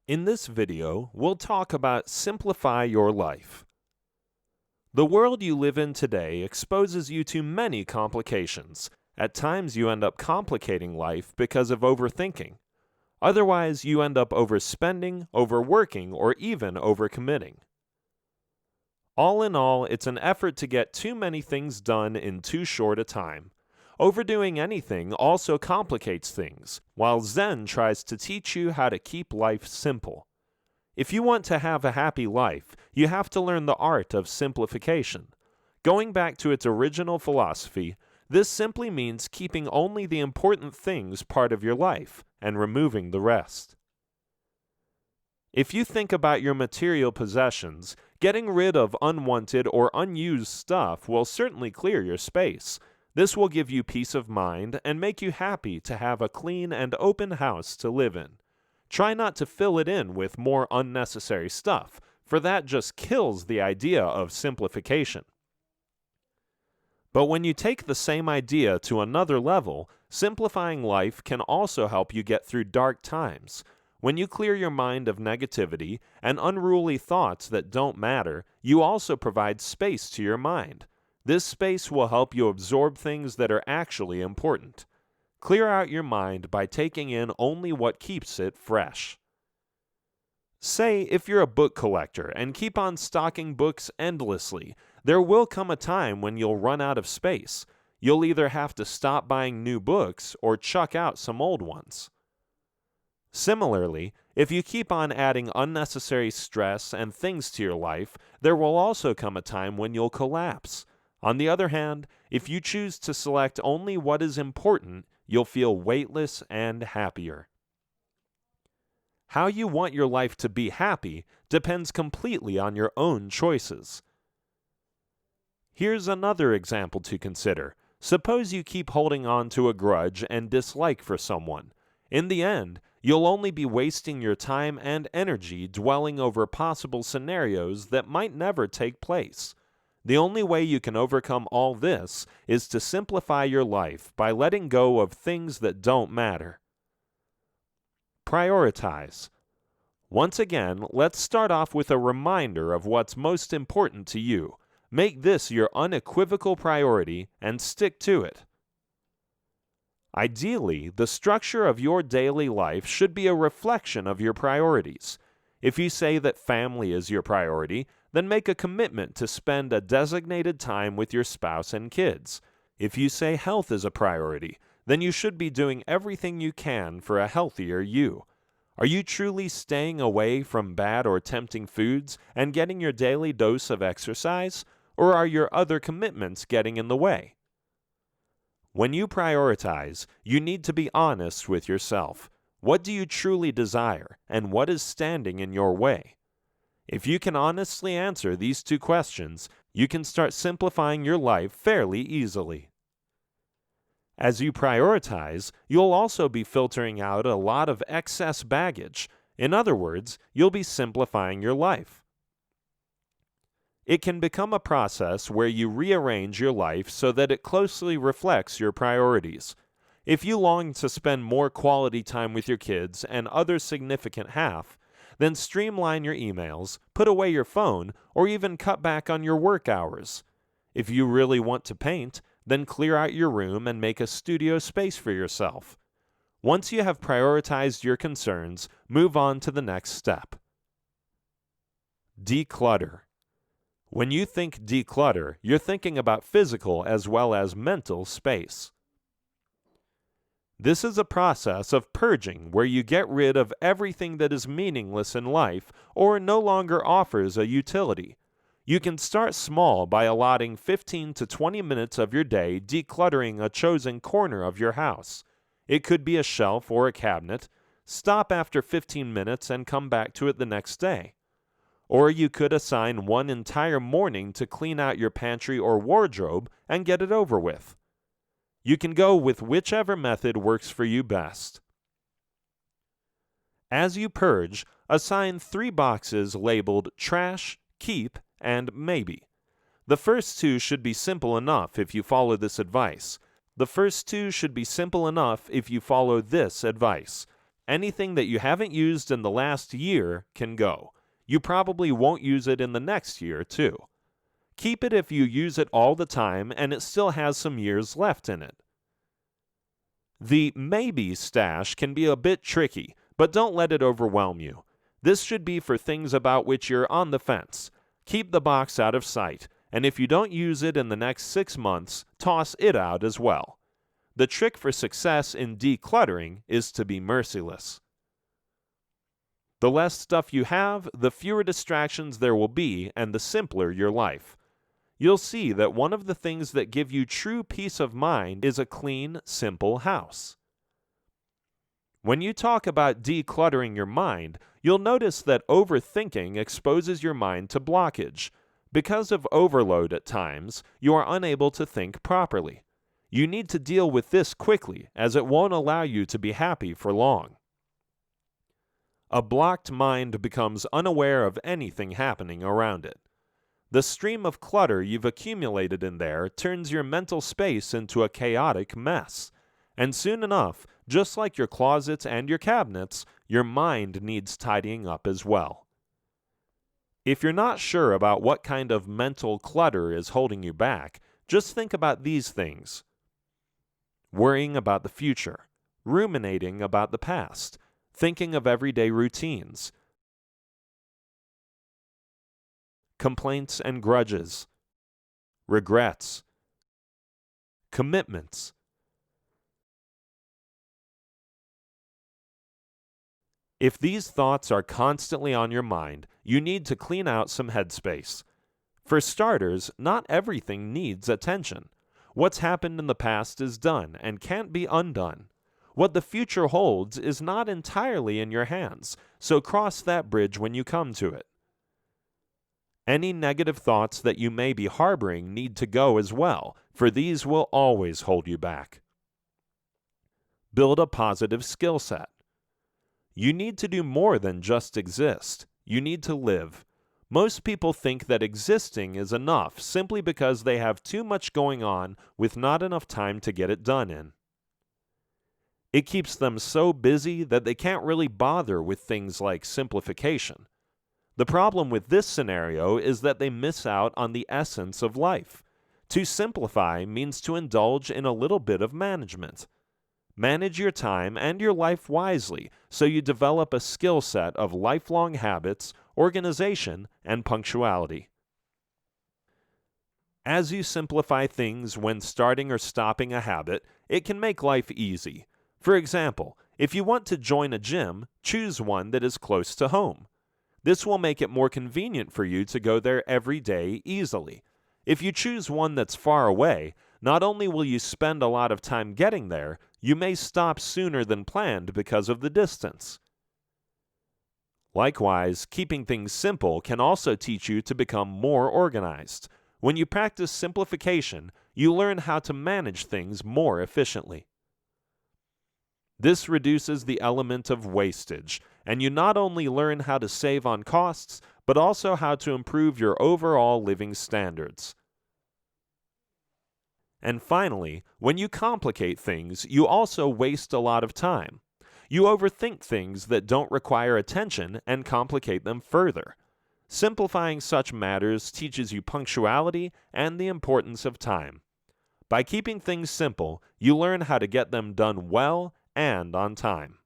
In this video, we'll talk about simplify your life. The world you live in today exposes you to many complications. At times you end up complicating life because of overthinking. Otherwise, you end up overspending, overworking, or even overcommitting. All in all, it's an effort to get too many things done in too short a time. Overdoing anything also complicates things, while Zen tries to teach you how to keep life simple. If you want to have a happy life, you have to learn the art of simplification. Going back to its original philosophy, this simply means keeping only the important things part of your life and removing the rest. If you think about your material possessions, getting rid of unwanted or unused stuff will certainly clear your space. This will give you peace of mind and make you happy to have a clean and open house to live in. Try not to fill it in with more unnecessary stuff, for that just kills the idea of simplification. But when you take the same idea to another level, simplifying life can also help you get through dark times. When you clear your mind of negativity and unruly thoughts that don't matter, you also provide space to your mind. This space will help you absorb things that are actually important. Clear out your mind by taking in only what keeps it fresh. Say if you're a book collector and keep on stocking books endlessly, there will come a time when you'll run out of space. You'll either have to stop buying new books or chuck out some old ones. Similarly, if you keep on adding unnecessary stress and things to your life, there will also come a time when you'll collapse. On the other hand, if you choose to select only what is important, you'll feel weightless and happier. How you want your life to be happy depends completely on your own choices. Here's another example to consider. Suppose you keep holding on to a grudge and dislike for someone. In the end, you'll only be wasting your time and energy dwelling over possible scenarios that might never take place. The only way you can overcome all this is to simplify your life by letting go of things that don't matter. Prioritize. Once again, let's start off with a reminder of what's most important to you. Make this your unequivocal priority and stick to it. Ideally, the structure of your daily life should be a reflection of your priorities. If you say that family is your priority, then make a commitment to spend a designated time with your spouse and kids. If you say health is a priority, then you should be doing everything you can for a healthier you. Are you truly staying away from bad or tempting foods and getting your daily dose of exercise, or are your other commitments getting in the way? When you prioritize, you need to be honest with yourself. What do you truly desire, and what is standing in your way? If you can honestly answer these two questions, you can start simplifying your life fairly easily. As you prioritize, you'll also be filtering out a lot of excess baggage. In other words, you'll be simplifying your life. It can become a process where you rearrange your life so that it closely reflects your priorities. If you long to spend more quality time with your kids and other significant half, then streamline your emails, put away your phone, or even cut back on your work hours. If you really want to paint, then clear out your room and make a studio space for yourself. Once you have prioritized your concerns, move on to the next step. Declutter. When you think declutter, you're thinking about physical as well as mental space. This is a process of purging where you get rid of everything that is meaningless in life or no longer offers a utility. You can start small by allotting 15 to 20 minutes of your day decluttering a chosen corner of your house. It could be a shelf or a cabinet. Stop after 15 minutes and come back to it the next day. Or you could assign one entire morning to clean out your pantry or wardrobe and get it over with. You can go with whichever method works for you best. As you purge, assign 3 boxes labeled trash, keep, and maybe. The first 2 should be simple enough if you follow this advice. Anything that you haven't used in the last year can go. You probably won't use it in the next year, too. Keep it if you use it all the time and it still has some years left in it. The maybe stash can be a bit tricky, but don't let it overwhelm you. This should be for things about which you're on the fence. Keep the box out of sight, and if you don't use it in the next 6 months, toss it out as well. The trick for success in decluttering is to be merciless. The less stuff you have, the fewer distractions there will be, and the simpler your life. You'll see that one of the things that give you true peace of mind is a clean, simple house. When you talk about decluttering your mind, you'll notice that overthinking exposes your mind to blockage. Because of overload at times, you are unable to think properly. You need to deal with this quickly, as it won't allow you to be happy for long. A blocked mind becomes unaware of anything happening around it. The stream of clutter you've accumulated in there turns your mental space into a chaotic mess. And soon enough, just like your closets and your cabinets, your mind needs tidying up as well. If you're not sure about what kind of mental clutter is holding you back, just think about these things: worrying about the future, ruminating about the past, thinking of everyday routines, complaints and grudges, regrets, commitments. If these thoughts are constantly on your mind, you need to clean out some headspace. For starters, not everything needs attention. What's happened in the past is done and can't be undone. What the future holds is not entirely in your hands, so cross that bridge when you come to it. Any negative thoughts that you may be harboring need to go as well, for these will always hold you back. Build a positive skill set. You need to do more than just exist. You need to live. Most people think that existing is enough simply because they have too much going on with not enough time to get it done in. It keeps them so busy that they can't really bother with things like simplification. The problem with this scenario is that they miss out on the essence of life. To simplify means to indulge in a little bit of management. Manage your time and your life wisely so you develop a skill set of lifelong habits, organization, and punctuality. As you simplify things when starting or stopping a habit, it can make life easy. For example, if you want to join a gym, choose one that is close to home. This will make it more convenient for you to go there every day easily. If you choose one that's far away, not only will you spend a lot of time getting there, you may stop sooner than planned because of the distance. Likewise, keeping things simple can also teach you to become more organized. When you practice simplification, you learn how to manage things more efficiently. This reduces the element of wastage, and you not only learn how to save on costs, but also how to improve your overall living standards. And finally, when you complicate things, you also waste a lot of time. You overthink things that don't require attention and complicate them further. Simplifying such matters teaches you punctuality and the importance of time. By keeping things simple, you learn how to get them done well and on time.